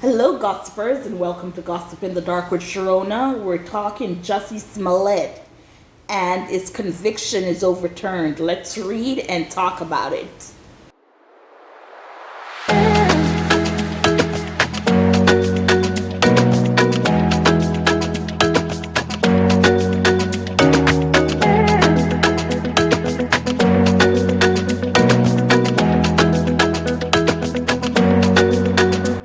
Hello, gossipers, and welcome to Gossip in the Dark with Sharona. We're talking Jussie Smollett, and his conviction is overturned. Let's read and talk about it.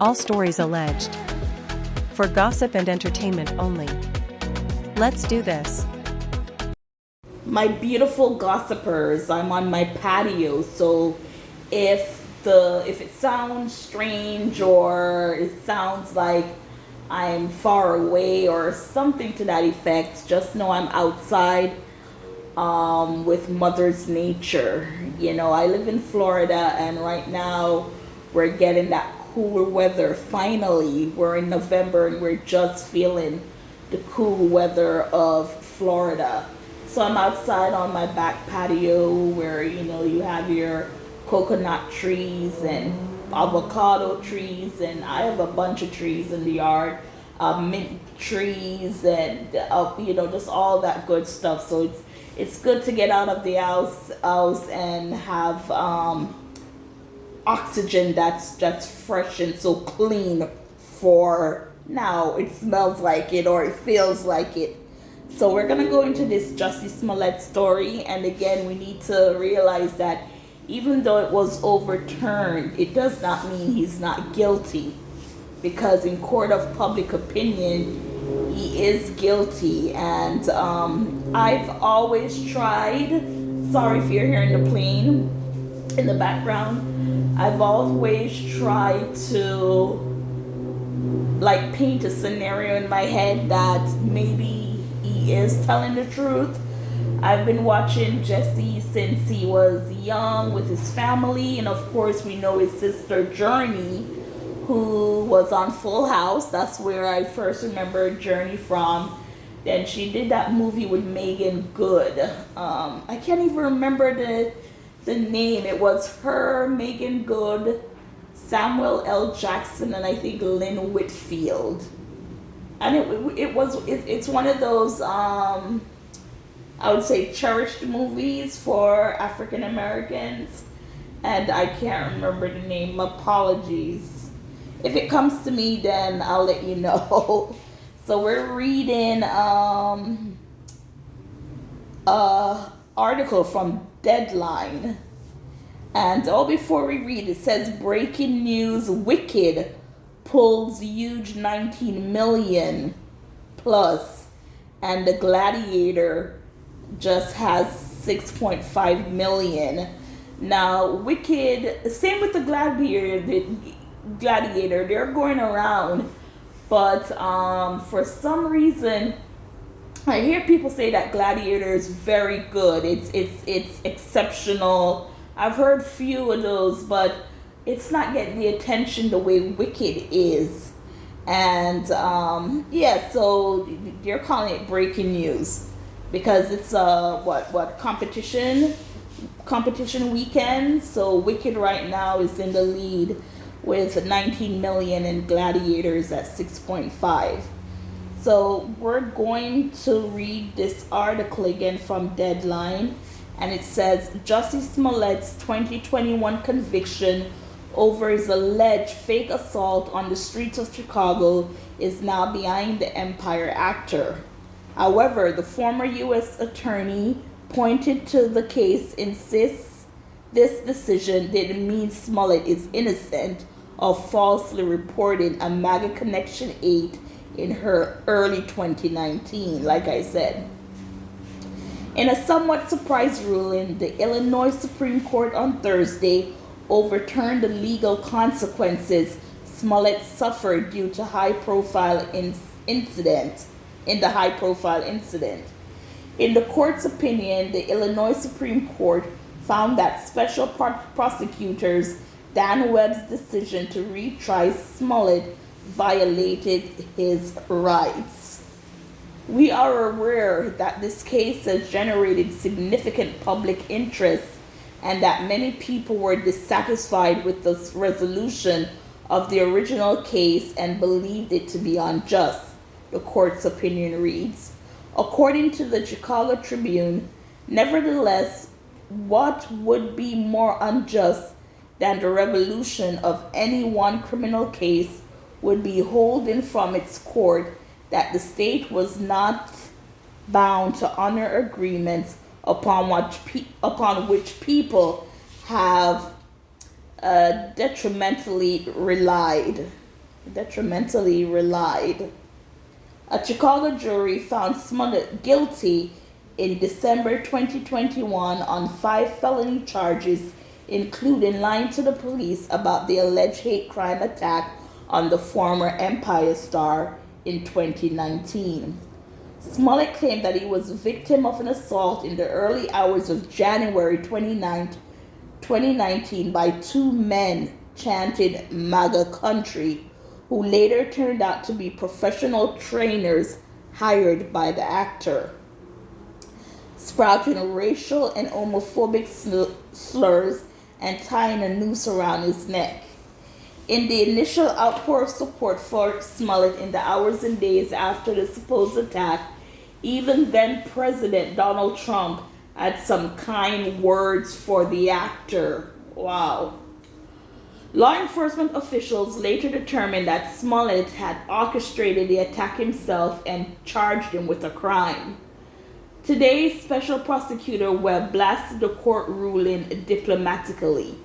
All stories alleged. For gossip and entertainment only. Let's do this. My beautiful gossipers, I'm on my patio, so if it sounds strange or it sounds like I'm far away or something to that effect, just know I'm outside with Mother's Nature. I live in Florida, and right now we're getting that cool weather. Finally, we're in November and we're just feeling the cool weather of Florida. So I'm outside on my back patio where you have your coconut trees and avocado trees, and I have a bunch of trees in the yard, mint trees, and just all that good stuff. So it's good to get out of the house and have oxygen that's fresh and so clean. For now, it smells like it or it feels like it. So we're gonna go into this Jussie Smollett story, and again, we need to realize that even though it was overturned, it does not mean he's not guilty, because in court of public opinion, he is guilty. And I've always tried. Sorry if you're hearing the plane in the background. I've always tried to paint a scenario in my head that maybe he is telling the truth. I've been watching Jussie since he was young with his family, and of course we know his sister Journey, who was on Full House. That's where I first remember Journey from. Then she did that movie with Megan Good. I can't even remember the name. It was her, Megan Good, Samuel L. Jackson, and I think Lynn Whitfield. And it's one of those I would say cherished movies for African Americans, and I can't remember the name. Apologies. If it comes to me, then I'll let you know. So we're reading article from Deadline. And before we read, it says breaking news: Wicked pulls huge 19 million plus, and The Gladiator just has 6.5 million. Now, Wicked, same with The Gladiator, they're going around, but for some reason, I hear people say that Gladiator is very good. It's exceptional. I've heard few of those, but it's not getting the attention the way Wicked is. And so they're calling it breaking news because it's competition weekend. So Wicked right now is in the lead with 19 million and Gladiators at 6.5. So we're going to read this article again from Deadline, and it says Jussie Smollett's 2021 conviction over his alleged fake assault on the streets of Chicago is now behind the Empire actor. However, the former U.S. attorney pointed to the case insists this decision didn't mean Smollett is innocent of falsely reporting a MAGA Connection 8 in her early 2019, like I said. In a somewhat surprise ruling, the Illinois Supreme Court on Thursday overturned the legal consequences Smollett suffered due to high-profile incident. In the court's opinion, the Illinois Supreme Court found that special prosecutors Dan Webb's decision to retry Smollett violated his rights. We are aware that this case has generated significant public interest and that many people were dissatisfied with the resolution of the original case and believed it to be unjust, the court's opinion reads. According to the Chicago Tribune, nevertheless, what would be more unjust than the resolution of any one criminal case would be holding from its court that the state was not bound to honor agreements upon which people have detrimentally relied. A Chicago jury found Smollet guilty in December 2021 on 5 felony charges, including lying to the police about the alleged hate crime attack on the former Empire star in 2019. Smollet claimed that he was a victim of an assault in the early hours of January 29th, 2019 by 2 men chanting MAGA country, who later turned out to be professional trainers hired by the actor, sprouting racial and homophobic slurs and tying a noose around his neck. In the initial outpour of support for Smollet in the hours and days after the supposed attack, even then President Donald Trump had some kind words for the actor. Wow. Law enforcement officials later determined that Smollet had orchestrated the attack himself and charged him with a crime. Today, Special Prosecutor Webb blasted the court ruling diplomatically.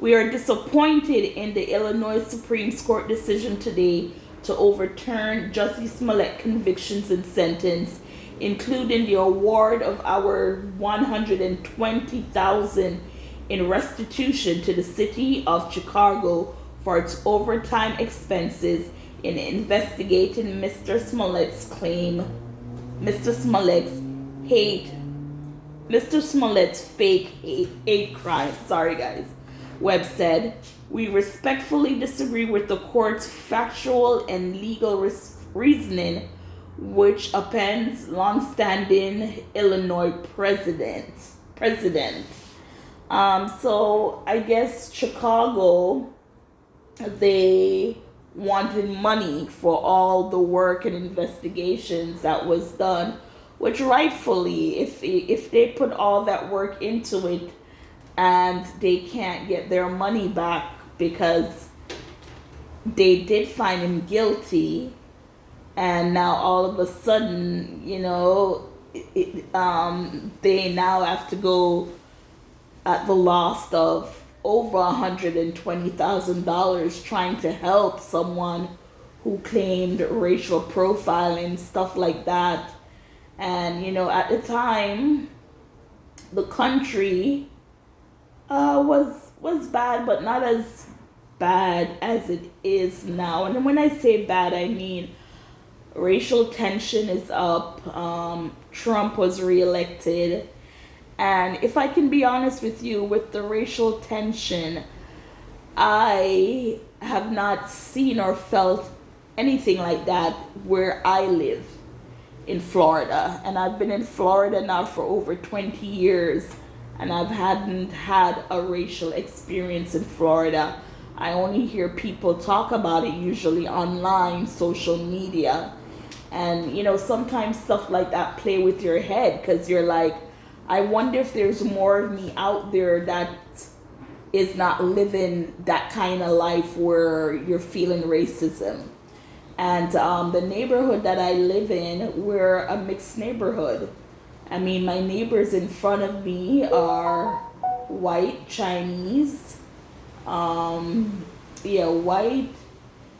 We are disappointed in the Illinois Supreme Court decision today to overturn Jussie Smollet's convictions and sentence, including the award of our $120,000 in restitution to the city of Chicago for its overtime expenses in investigating Mr. Smollet's fake hate crime. Sorry, guys. Webb said, "We respectfully disagree with the court's factual and legal reasoning, which upends long-standing Illinois precedent." So I guess Chicago, they wanted money for all the work and investigations that was done, which rightfully, if they put all that work into it and they can't get their money back because they did find him guilty, and now all of a sudden, they now have to go at the loss of over $120,000 trying to help someone who claimed racial profiling, stuff like that. And at the time, the country was bad, but not as bad as it is now. And when I say bad, I mean racial tension is up. Trump was reelected. And if I can be honest with you, with the racial tension, I have not seen or felt anything like that where I live in Florida. And I've been in Florida now for over 20 years, and hadn't had a racial experience in Florida. I only hear people talk about it usually online, social media. And, sometimes stuff like that play with your head, because you're like, I wonder if there's more of me out there that is not living that kind of life where you're feeling racism. And the neighborhood that I live in, we're a mixed neighborhood. I mean, my neighbors in front of me are white, Chinese. White.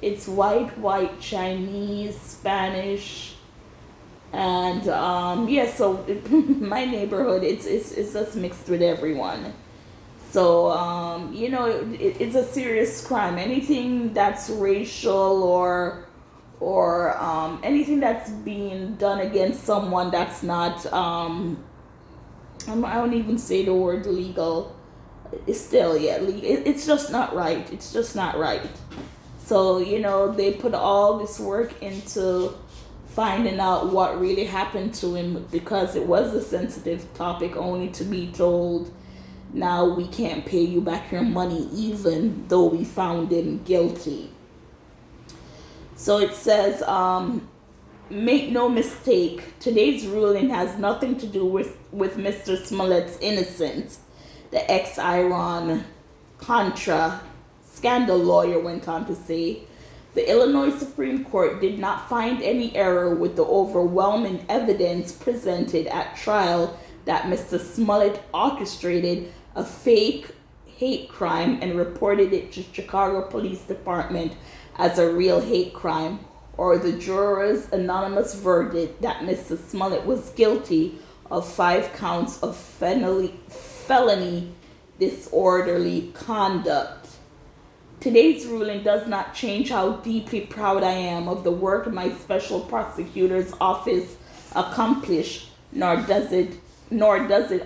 It's white, Chinese, Spanish. And so my neighborhood, it's just mixed with everyone. So it's a serious crime. Anything that's racial or anything that's being done against someone that's not I don't even say the word legal. It's still legal. It's just not right. It's just not right. So they put all this work into finding out what really happened to him, because it was a sensitive topic only to be told now we can't pay you back your money even though we found him guilty. So it says, make no mistake, today's ruling has nothing to do with Mr. Smollett's innocence, the ex-Iran-Contra scandal lawyer went on to say. The Illinois Supreme Court did not find any error with the overwhelming evidence presented at trial that Mr. Smollet orchestrated a fake hate crime and reported it to Chicago Police Department as a real hate crime, or the jurors' anonymous verdict that Mr. Smollet was guilty of 5 counts of felony disorderly conduct. Today's ruling does not change how deeply proud I am of the work my special prosecutor's office accomplished, nor does it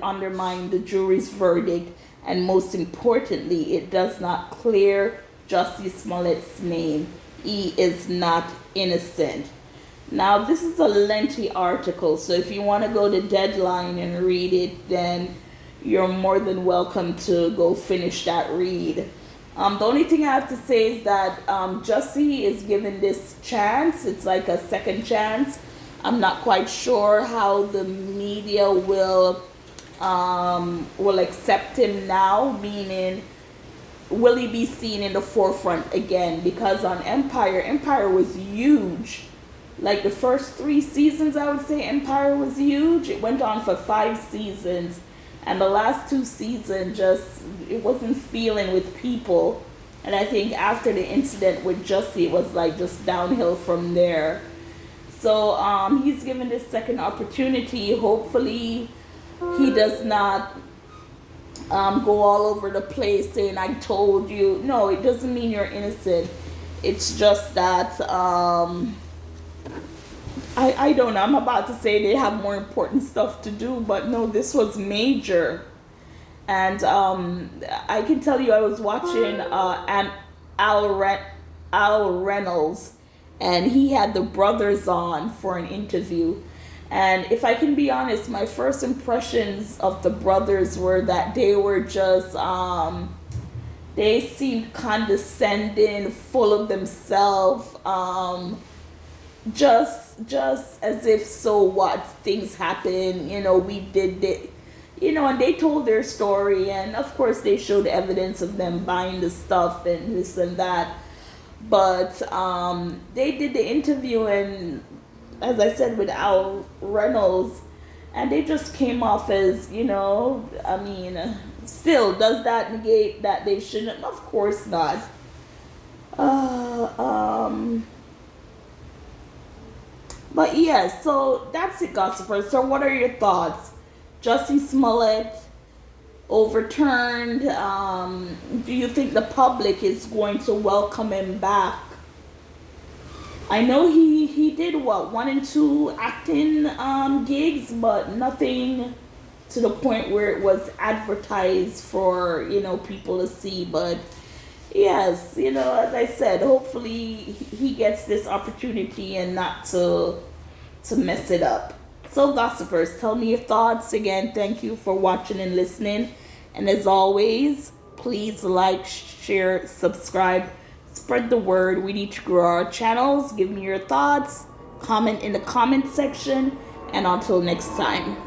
undermine the jury's verdict, and most importantly, it does not clear Jussie Smollett's name. He is not innocent. Now, this is a lengthy article, so if you want to go to Deadline and read it, then you're more than welcome to go finish that read. The only thing I have to say is that Jussie is given this chance. It's like a second chance. I'm not quite sure how the media will accept him now, meaning will he be seen in the forefront again? Because on Empire was huge. Like the first 3 seasons, I would say Empire was huge. It went on for 5 seasons. And the last 2 seasons, it wasn't feeling with people. And I think after the incident with Jussie, it was like just downhill from there. So he's given this second opportunity. Hopefully he does not go all over the place saying, I told you. No, it doesn't mean you're innocent. It's just that, I don't know. I'm about to say they have more important stuff to do, but no, this was major. And I can tell you I was watching Al Reynolds, and he had the brothers on for an interview. And if I can be honest, my first impressions of the brothers were that they were just, they seemed condescending, full of themselves, just as if, so what, things happen, we did it, and they told their story, and of course they showed evidence of them buying the stuff and this and that, but they did the interview, and as I said, with Al Reynolds, and they just came off as, still, does that negate that they shouldn't? Of course not. But yes, so that's it, gossipers. So what are your thoughts? Jussie Smollett overturned. Do you think the public is going to welcome him back? I know he did 1 and 2 acting gigs, but nothing to the point where it was advertised for people to see. But yes, as I said, hopefully he gets this opportunity and not to mess it up. So gossipers, tell me your thoughts. Again, thank you for watching and listening. And as always, please like, share, subscribe, spread the word. We need to grow our channels. Give me your thoughts. Comment in the comment section. And until next time.